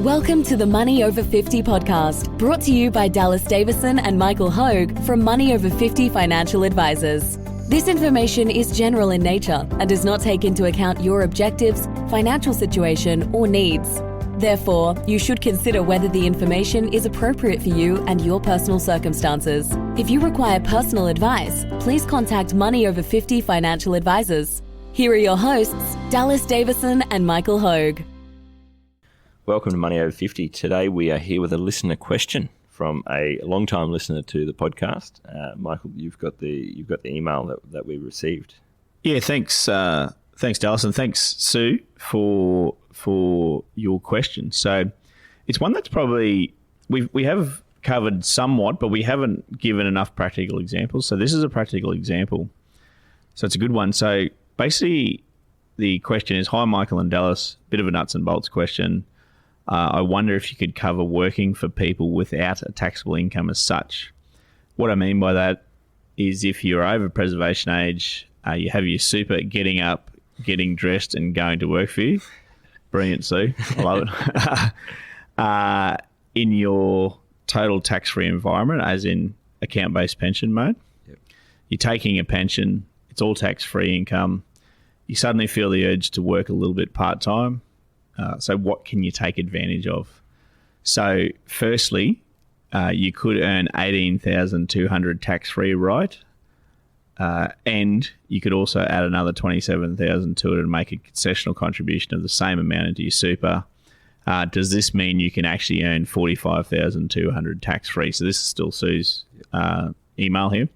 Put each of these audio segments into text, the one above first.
Welcome to the Money Over 50 podcast, brought to you by Dallas Davison and Michael Hogue from Money Over 50 Financial Advisors. This information is general in nature and does not take into account your objectives, financial situation, or needs. Therefore, you should consider whether the information is appropriate for you and your personal circumstances. If you require personal advice, please contact Money Over 50 Financial Advisors. Here are your hosts, Dallas Davison and Michael Hogue. Welcome to Money Over 50. Today we are here with a listener question from a long-time listener to the podcast. Michael, you've got the email that we received. Yeah, thanks Dallas, and thanks Sue for your question. So it's one that's probably we have covered somewhat, but we haven't given enough practical examples. So this is a practical example. So it's a good one. So basically the question is, hi Michael and Dallas, bit of a nuts and bolts question. I wonder if you could cover working for people without a taxable income as such. What I mean by that is if you're over preservation age, you have your super getting up, getting dressed and going to work for you. Brilliant, Sue. I love it. In your total tax-free environment, as in account-based pension mode. Yep. You're taking a pension. It's all tax-free income. You suddenly feel the urge to work a little bit part-time. So what can you take advantage of? So firstly, you could earn $18,200 tax-free, right? And you could also add another $27,000 to it and make a concessional contribution of the same amount into your super. Does this mean you can actually earn $45,200 tax-free? So this is still Sue's email here.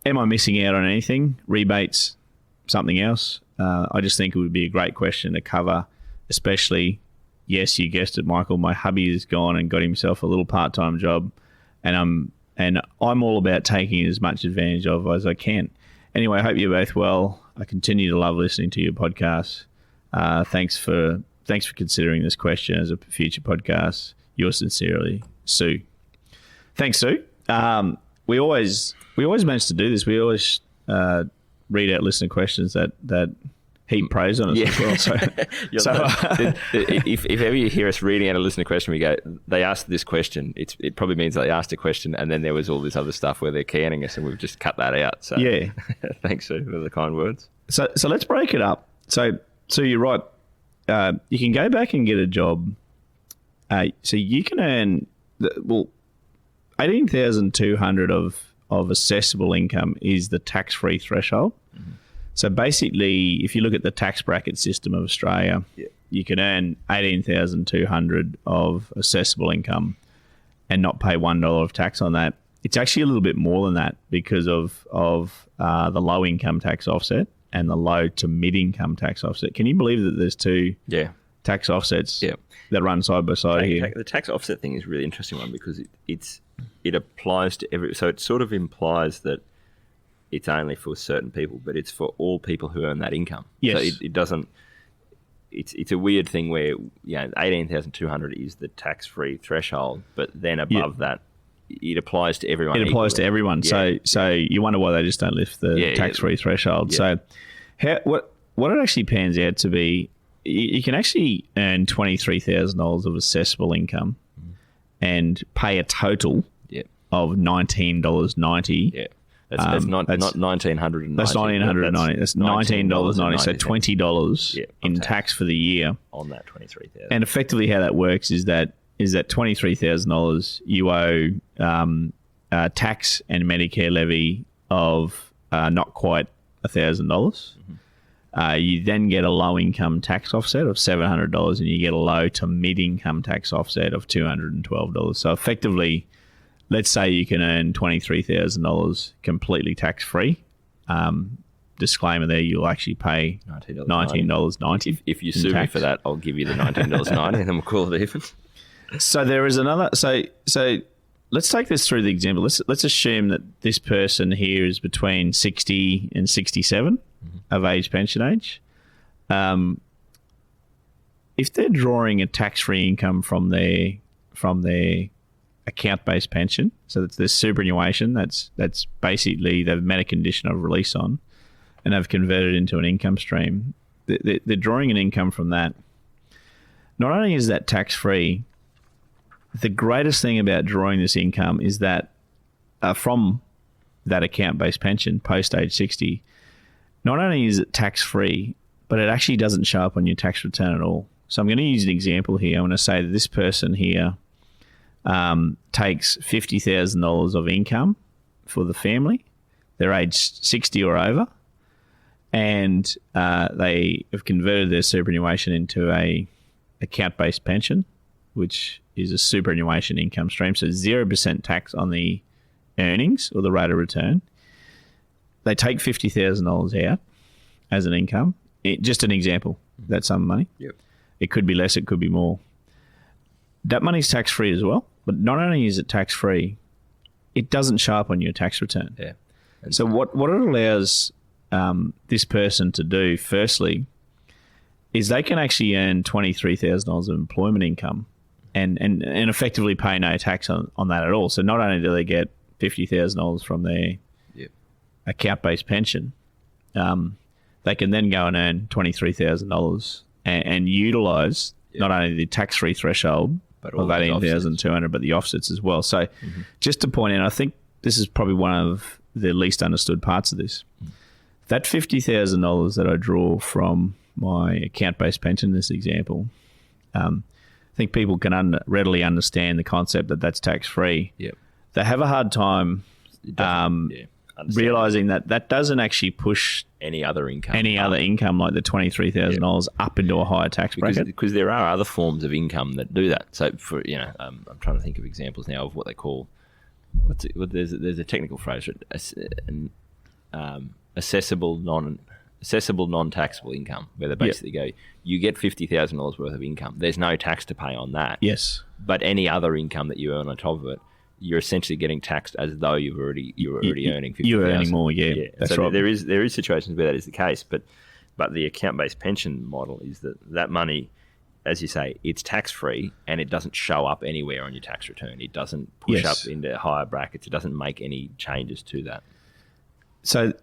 Am I missing out on anything? Rebates? Something else? I just think it would be a great question to cover. Especially, yes, you guessed it, Michael, my hubby has gone and got himself a little part-time job, and I'm all about taking as much advantage of as I can. Anyway, I hope you're both well. I continue to love listening to your podcast. Thanks for considering this question as a future podcast. Yours sincerely, Sue. Thanks, Sue. We always manage to do this. We always read out listener questions that heap praise on us as well. If ever you hear us reading out a listener question, we go, they asked this question. It probably means they asked a question, and then there was all this other stuff where they're canning us, and we've just cut that out. So yeah, thanks for the kind words. So let's break it up. So you're right. You can go back and get a job. So you can earn $18,200 of assessable income is the tax-free threshold. Mm-hmm. So basically, if you look at the tax bracket system of Australia, you can earn $18,200 of assessable income and not pay $1 of tax on that. It's actually a little bit more than that because of the low income tax offset and the low to mid income tax offset. Can you believe that there's two tax offsets that run side by side here? The tax offset thing is a really interesting one because it applies to every. So it sort of implies that it's only for certain people, but it's for all people who earn that income. Yes. So it doesn't. It's a weird thing where $18,200 is the tax-free threshold, but then above that, it applies to everyone. It applies to everyone. Yeah. So you wonder why they just don't lift the tax-free threshold. Yeah. So what it actually pans out to be, you can actually earn $23,000 of assessable income and pay a total of $19.90. Yeah. That's not $1,990. That's $1,990. That's $19.90. So $20 in tax for the year on that $23,000. And effectively, how that works is that $23,000 you owe tax and Medicare levy of not quite $1,000. Mm-hmm. You then get a low income tax offset of $700, and you get a low to mid income tax offset of $212. So effectively, let's say you can earn $23,000 completely tax-free. Disclaimer there, you'll actually pay $19.90. If you sue me for that, I'll give you the $19.90 and then we'll call it even. So there is another... So let's take this through the example. Let's assume that this person here is between 60 and 67 of age, pension age. If they're drawing a tax-free income from their account-based pension, so that's their superannuation, that's basically they've met a condition of release on and have converted into an income stream. They're drawing an income from that. not only is that tax-free, the greatest thing about drawing this income is that from that account-based pension post age 60, not only is it tax-free, but it actually doesn't show up on your tax return at all. So I'm going to use an example here. I'm going to say that this person here takes $50,000 of income for the family. They're aged 60 or over, and they have converted their superannuation into a account-based pension, which is a superannuation income stream. So 0% tax on the earnings or the rate of return. They take $50,000 out as an income. Just an example. That's some money. Yep. It could be less, it could be more. That money's tax-free as well. But not only is it tax-free, it doesn't show up on your tax return. Yeah. And so what it allows this person to do, firstly, is they can actually earn $23,000 of employment income and effectively pay no tax on that at all. So not only do they get $50,000 from their account-based pension, they can then go and earn $23,000 and utilise not only the tax-free threshold of $18,200, but the offsets as well. So just to point out, I think this is probably one of the least understood parts of this. That $50,000 that I draw from my account-based pension in this example, I think people can readily understand the concept that that's tax-free. Yep. They have a hard time realising that doesn't actually push any other income like the $23,000 up into a higher tax bracket. Because there are other forms of income that do that. So for I'm trying to think of examples now of what they call there's a technical phrase for it, accessible non-taxable income, where they basically go, you get $50,000 worth of income. There's no tax to pay on that. Yes. But any other income that you earn on top of it, you're essentially getting taxed as though you were already earning $50,000. You're earning more, yeah. That's so right. There is situations where that is the case, but the account-based pension model is that money, as you say, it's tax-free and it doesn't show up anywhere on your tax return. It doesn't push up into higher brackets. It doesn't make any changes to that. So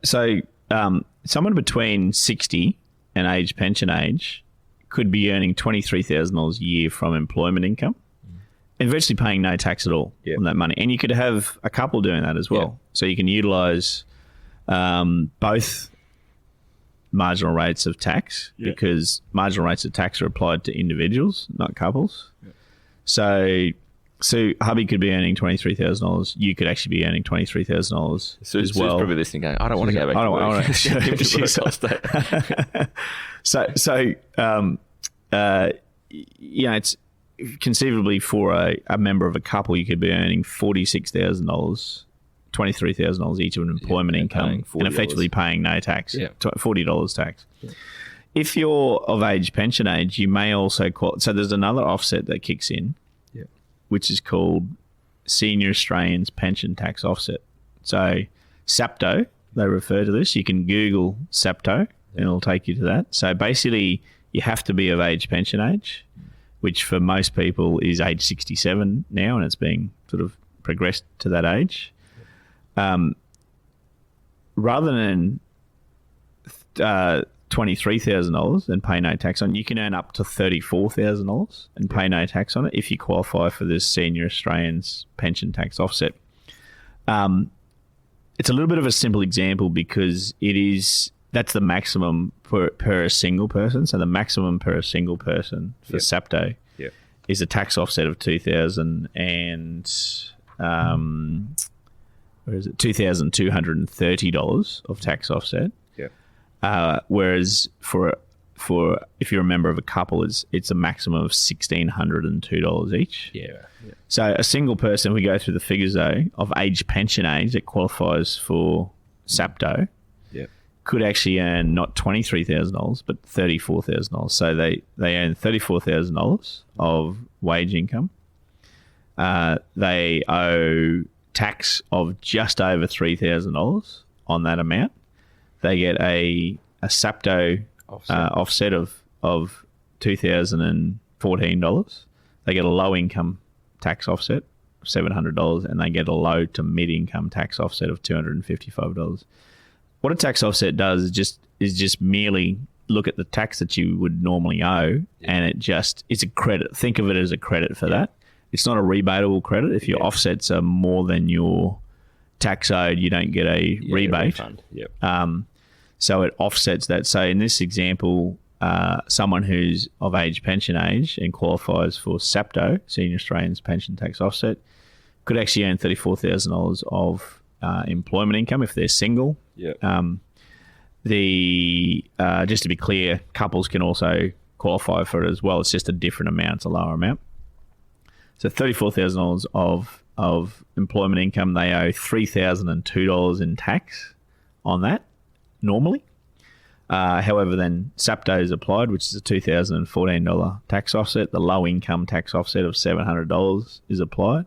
someone between 60 and age pension age could be earning $23,000 a year from employment income and virtually paying no tax at all on that money. And you could have a couple doing that as well. Yep. So you can utilise both marginal rates of tax because marginal rates of tax are applied to individuals, not couples. Yep. So hubby could be earning $23,000. You could actually be earning $23,000 as well. Sue's probably listening going, I don't want to go back to work. It's conceivably for a member of a couple, you could be earning $46,000, $23,000 each of an employment income and effectively paying no tax, $40 tax. Yeah. If you're of pension age, you may also so there's another offset that kicks in, which is called Senior Australians Pension Tax Offset. So SAPTO, they refer to this. You can Google SAPTO and it'll take you to that. So basically, you have to be of pension age, which for most people is age 67 now, and it's being sort of progressed to that age. Rather than $23,000 and pay no tax on it, you can earn up to $34,000 and pay no tax on it if you qualify for this Senior Australians Pension Tax Offset. It's a little bit of a simple example because that's the maximum per single person. So the maximum per single person for SAPTO is a tax offset of $2,230 of tax offset. Whereas for if you're a member of a couple, it's a maximum of $1,602 each. So a single person, we go through the figures though, of pension age that qualifies for SAPTO, could actually earn not $23,000 but $34,000. So they earn $34,000 of wage income. They owe tax of just over $3,000 on that amount. They get a SAPTO offset of $2,014. They get a low income tax offset of $700, and they get a low to mid income tax offset of $255. What a tax offset does is just merely look at the tax that you would normally owe, and it's a credit. Think of it as a credit for that. It's not a rebatable credit. If your offsets are more than your tax owed, you don't get a rebate. So it offsets that. So in this example, someone who's of pension age and qualifies for SAPTO, Senior Australians Pension Tax Offset, could actually earn $34,000 of employment income if they're single. Just to be clear, couples can also qualify for it as well. It's just a different amount, it's a lower amount. So $34,000 of employment income, they owe $3,002 in tax on that normally. However, then SAPTO is applied, which is a $2,014 tax offset. The low income tax offset of $700 is applied,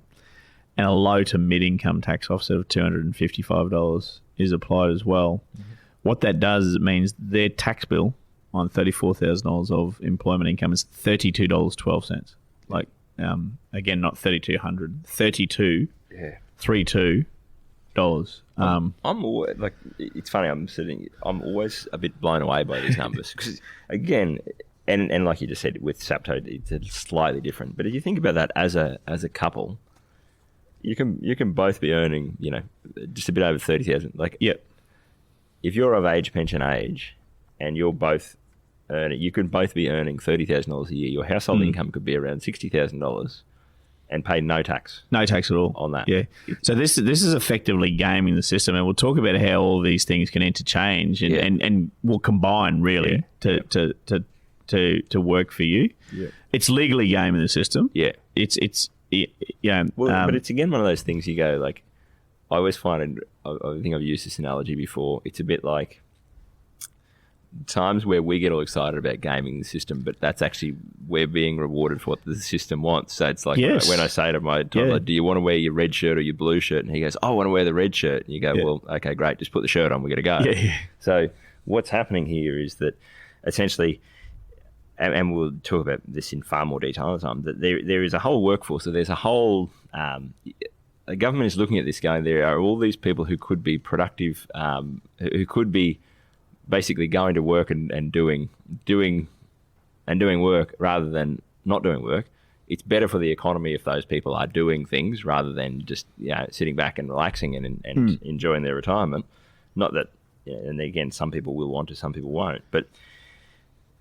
and a low to mid income tax offset of $255 is applied as well. Mm-hmm. What that does is it means their tax bill on $34,000 of employment income is $32.12. Like, again, not $3,200, $32 I'm always, like, it's funny. I'm always a bit blown away by these numbers because, again, and like you just said, with SAPTO, it's slightly different. But if you think about that as a couple, you can both be earning, just a bit over 30,000. Like, if you're of pension age, and you're both earning, you can both be earning $30,000 a year. Your household income could be around $60,000. And pay no tax. No tax at all. On that. Yeah. So this is effectively gaming the system, and we'll talk about how all of these things can interchange and will combine really to work for you. Yeah. It's legally gaming the system. Yeah. It's but it's again one of those things you go, like, I always find, I think I've used this analogy before, it's a bit like times where we get all excited about gaming the system, but that's actually we're being rewarded for what the system wants. So it's like when I say to my toddler, do you want to wear your red shirt or your blue shirt? And he goes, I want to wear the red shirt. And you go, well, okay, great, just put the shirt on, we're going to go. So what's happening here is that essentially, and we'll talk about this in far more detail another time, that there is a whole workforce. So there's a whole the government is looking at this going, there are all these people who could be productive, who could be basically going to work and doing work rather than not doing work. It's better for the economy if those people are doing things rather than just sitting back and relaxing and enjoying their retirement. Not that, and again, some people will want to, some people won't. But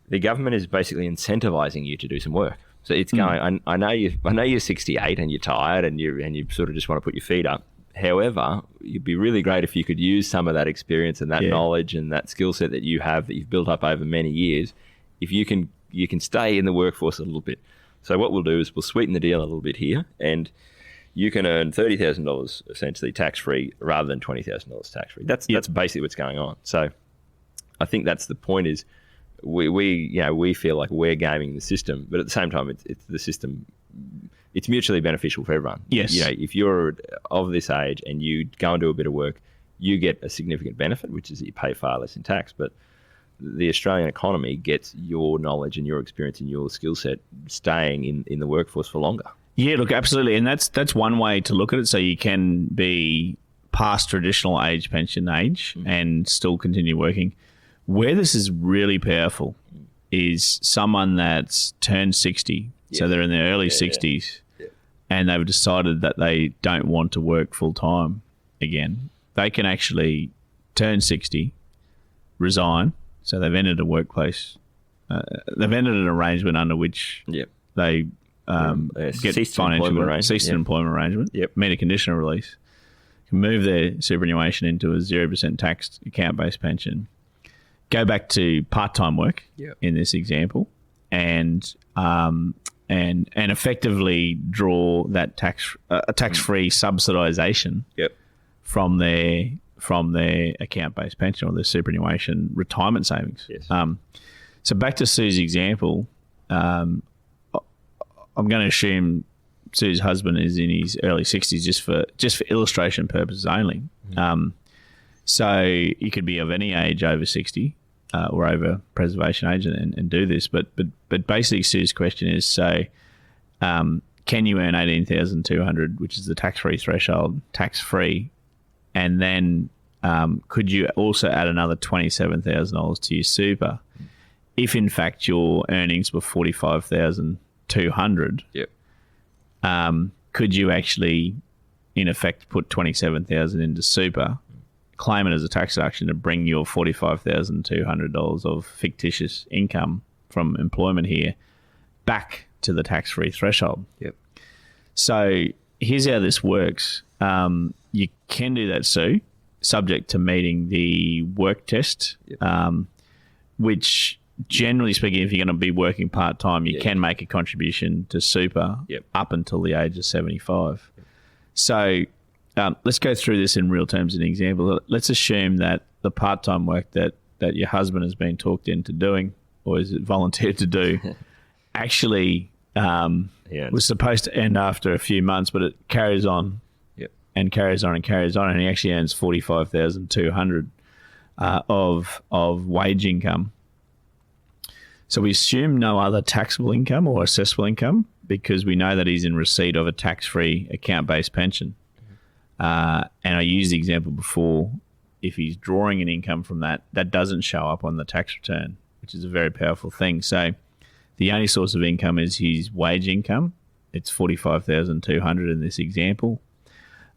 the government is basically incentivizing you to do some work. So it's going. I know you're 68 and you're tired and you sort of just want to put your feet up. However, it'd be really great if you could use some of that experience and that knowledge and that skill set that you have, that you've built up over many years. If you can stay in the workforce a little bit. So what we'll do is we'll sweeten the deal a little bit here, and you can earn $30,000 essentially tax-free rather than $20,000 tax-free. That's basically what's going on. So I think that's the point is we feel like we're gaming the system, but at the same time, it's the system. It's mutually beneficial for everyone. Yes. If you're of this age and you go and do a bit of work, you get a significant benefit, which is that you pay far less in tax. But the Australian economy gets your knowledge and your experience and your skill set staying in the workforce for longer. Yeah, look, absolutely. And that's one way to look at it. So you can be past traditional pension age and still continue working. Where this is really powerful is someone that's turned 60, so they're in their early 60s, and they've decided that they don't want to work full-time again. They can actually turn 60, resign, so they've entered a workplace. They've entered an arrangement under which they get financial ceased employment arrangement, meet a conditional release, can move their superannuation into a 0% taxed account-based pension, go back to part-time work in this example, and effectively draw that tax-free subsidisation from their account-based pension or their superannuation retirement savings. Yes. So back to Sue's example, I'm going to assume Sue's husband is in his early 60s just for illustration purposes only. So you could be of any age over 60 or over preservation age and do this. But basically Sue's question is, so can you earn $18,200, which is the tax-free threshold, tax-free, and then could you also add another $27,000 to your super? if in fact your earnings were 45,200, Yep. Could you actually, in effect, put 27,000 into super, claim it as a tax deduction to bring your $45,200 of fictitious income from employment here back to the tax-free threshold? Yep. So here's how this works. You can do that, Sue, subject to meeting the work test, which, generally speaking, if you're going to be working part-time, you can make a contribution to super up until the age of 75. So let's go through this in real terms. An example. Let's assume that the part-time work that your husband has been talked into doing, or is it volunteered to do, actually was supposed to end after a few months, but it carries on and carries on and carries on, and he actually earns 45,200 of wage income. So we assume no other taxable income or assessable income because we know that he's in receipt of a tax-free account-based pension. And I used the example before, if he's drawing an income from that, that doesn't show up on the tax return, which is a very powerful thing. So the only source of income is his wage income. It's 45,200 in this example.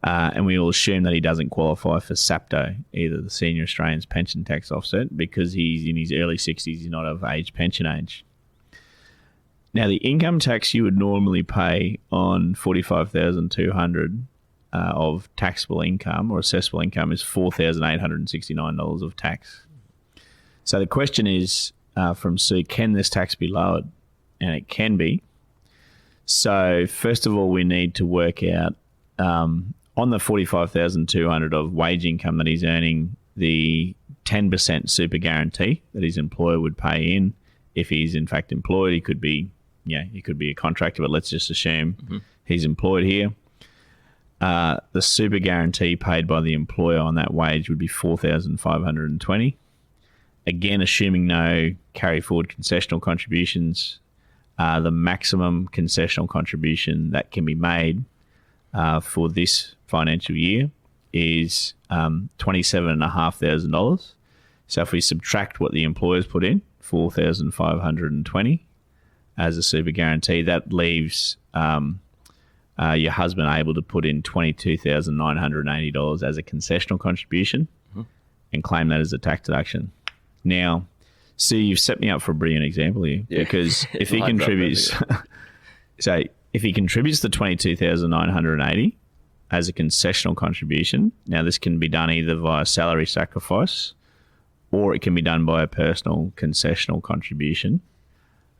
And we will assume that he doesn't qualify for SAPTO, either the Senior Australians Pension Tax Offset, because he's in his early 60s, he's not of pension age. Now, the income tax you would normally pay on 45,200 of taxable income or assessable income is $4,869 of tax. So the question is from Sue, can this tax be lowered? And it can be. So first of all, we need to work out on the 45,200 of wage income that he's earning, the 10% super guarantee that his employer would pay in. If he's in fact employed, he could be a contractor, but let's just assume he's employed here. The super guarantee paid by the employer on that wage would be $4,520. Again, assuming no carry forward concessional contributions, the maximum concessional contribution that can be made for this financial year is $27,500. So if we subtract what the employers put in, $4,520 as a super guarantee, that leaves your husband able to put in $22,980 as a concessional contribution and claim that as a tax deduction. Now, Sue, you've set me up for a brilliant example here because if he contributes, so if he contributes the $22,980 as a concessional contribution, now this can be done either via salary sacrifice or it can be done by a personal concessional contribution.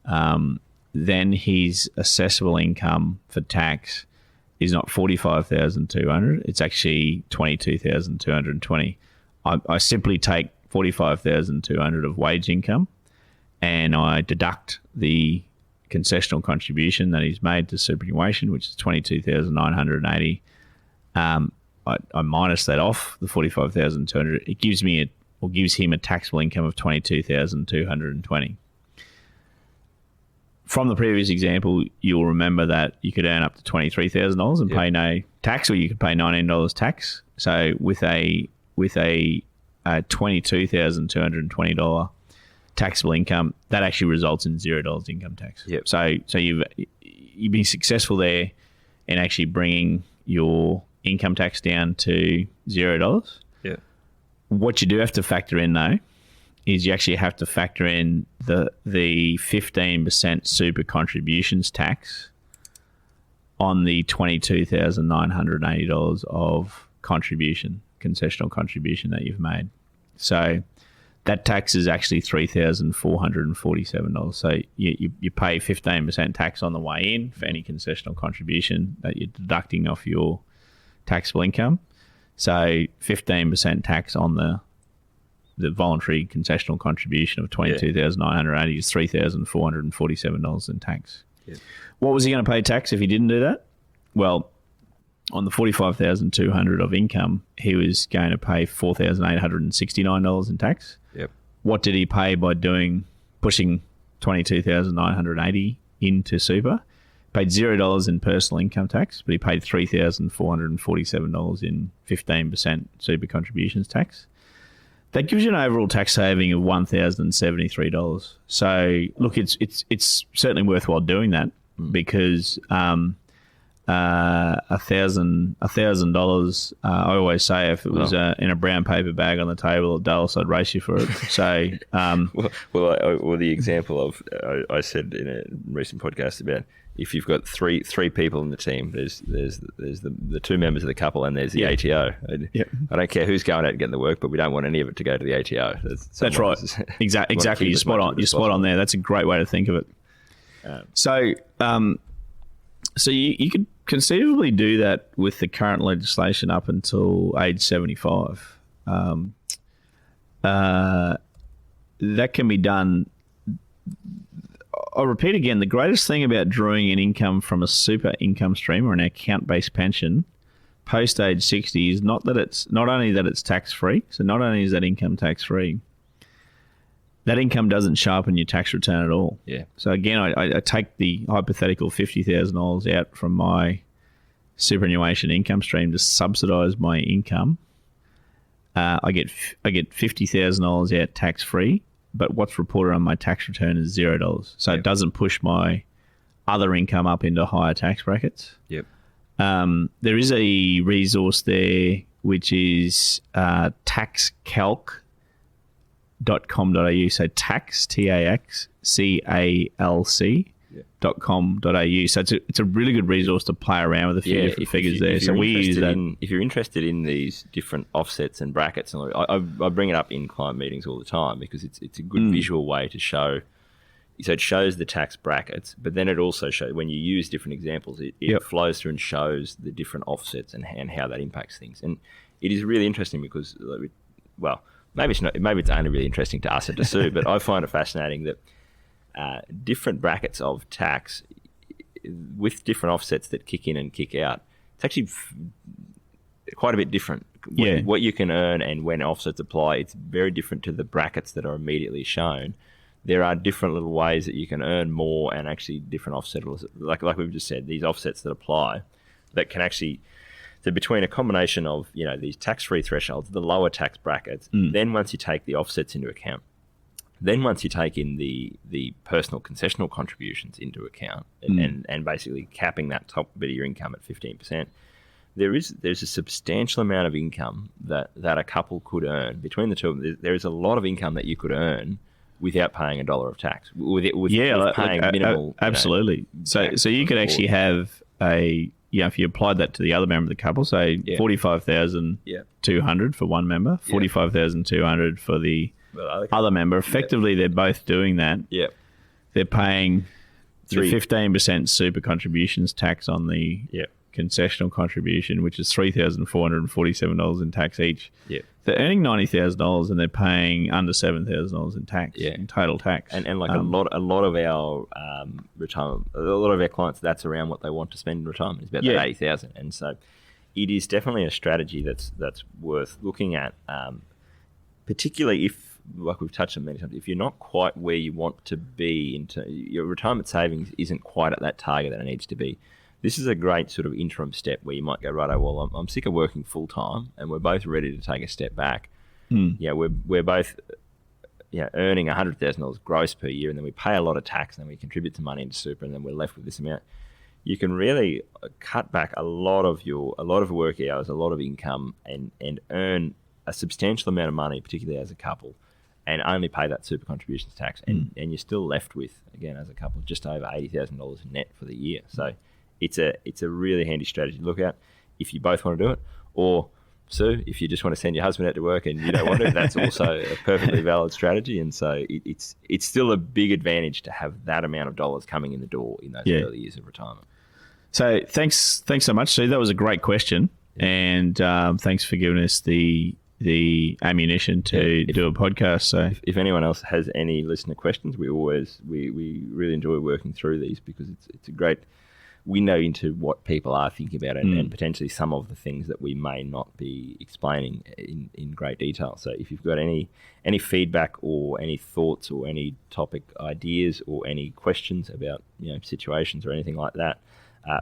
Then his assessable income for tax is not 45,200; it's actually 22,220. I simply take 45,200 of wage income, and I deduct the concessional contribution that he's made to superannuation, which is 22,980. I minus that off the 45,200. It gives him a taxable income of 22,220. From the previous example, you'll remember that you could earn up to $23,000 and pay no tax, or you could pay $19 tax. So with a $22,220 taxable income, that actually results in $0 income tax. Yep. So you've been successful there in actually bringing your income tax down to $0. Yeah. What you do have to factor in though is you actually have to factor in the 15% super contributions tax on the $22,980 of concessional contribution that you've made. So that tax is actually $3,447. So you pay 15% tax on the way in for any concessional contribution that you're deducting off your taxable income. So 15% tax on the voluntary concessional contribution of $22,980 is $3,447 in tax. Yeah. What was he going to pay tax if he didn't do that? Well, on the $45,200 of income, he was going to pay $4,869 in tax. Yep. What did he pay by pushing $22,980 into super? Paid $0 in personal income tax, but he paid $3,447 in 15% super contributions tax. That gives you an overall tax saving of $1,073. So look, it's certainly worthwhile doing that because $1,000. I always say if it was in a brown paper bag on the table at Dallas, I'd race you for it. So well, the example of I said in a recent podcast about if you've got three people in the team, there's the two members of the couple and there's the ATO. I don't care who's going out and getting the work, but we don't want any of it to go to the ATO. That's right. Exactly. You're spot on. You're spot on there. That's a great way to think of it. So you could conceivably do that with the current legislation up until age 75. That can be done. I'll repeat again, the greatest thing about drawing an income from a super income stream or an account-based pension post age 60 is not only that it's tax-free, so not only is that income tax-free, that income doesn't show up in your tax return at all. Yeah. So again, I take the hypothetical $50,000 out from my superannuation income stream to subsidise my income. I get $50,000 out tax-free, but what's reported on my tax return is $0. So it doesn't push my other income up into higher tax brackets. Yep. There is a resource there which is taxcalc.com.au. So tax, TAXCALC.com.au. So it's a really good resource to play around with a few different figures there. So we use that. If you're interested in these different offsets and brackets, and I bring it up in client meetings all the time because it's a good visual way to show. So it shows the tax brackets, but then it also shows when you use different examples, it flows through and shows the different offsets and how that impacts things. And it is really interesting because, well, maybe it's only really interesting to us at Sue, but I find it fascinating that different brackets of tax with different offsets that kick in and kick out, it's actually quite a bit different. What you can earn and when offsets apply, it's very different to the brackets that are immediately shown. There are different little ways that you can earn more and actually different offsets, like we've just said, these offsets that apply that can actually, so between a combination of, these tax-free thresholds, the lower tax brackets, then once you take the offsets into account, then once you take in the personal concessional contributions into account and basically capping that top bit of your income at 15%, there's a substantial amount of income that a couple could earn. Between the two of them, there is a lot of income that you could earn without paying $1 of tax. With paying minimal. Absolutely. So you could actually have if you applied that to the other member of the couple, so $45,200 for one member, $45,200 for the other member. Effectively, they're both doing that. Yep. They're paying the 15% super contributions tax on the concessional contribution, which is $3,447 in tax each. Yep. They're earning $90,000 and they're paying under $7,000 in tax, in total tax. And like a lot of our retirement, a lot of our clients, that's around what they want to spend in retirement. It's about that $80,000, and so it is definitely a strategy that's worth looking at, particularly if, like we've touched on many times, if you're not quite where you want to be, your retirement savings isn't quite at that target that it needs to be. This is a great sort of interim step where you might go, righto, well, I'm sick of working full time, and we're both ready to take a step back. We're both earning $100,000 gross per year, and then we pay a lot of tax, and then we contribute some money into super, and then we're left with this amount. You can really cut back a lot of work hours, a lot of income, and earn a substantial amount of money, particularly as a couple, and only pay that super contributions tax, and you're still left with, again, as a couple, just over $80,000 net for the year. So it's a really handy strategy to look at if you both want to do it, or Sue, if you just want to send your husband out to work and you don't want to, that's also a perfectly valid strategy. And so it's still a big advantage to have that amount of dollars coming in the door in those early years of retirement. So thanks so much, Sue. That was a great question, and thanks for giving us the ammunition to do a podcast. So if anyone else has any listener questions, we really enjoy working through these because it's a great window into what people are thinking about and potentially some of the things that we may not be explaining in great detail. So if you've got any feedback or any thoughts or any topic ideas or any questions about situations or anything like that,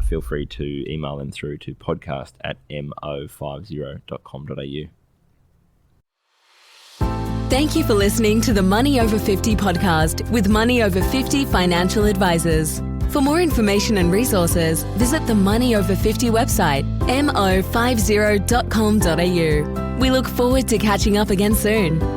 feel free to email them through to podcast@mo50.com.au. Thank you for listening to the Money Over 50 podcast with Money Over 50 financial advisors. For more information and resources, visit the Money Over 50 website, mo50.com.au. We look forward to catching up again soon.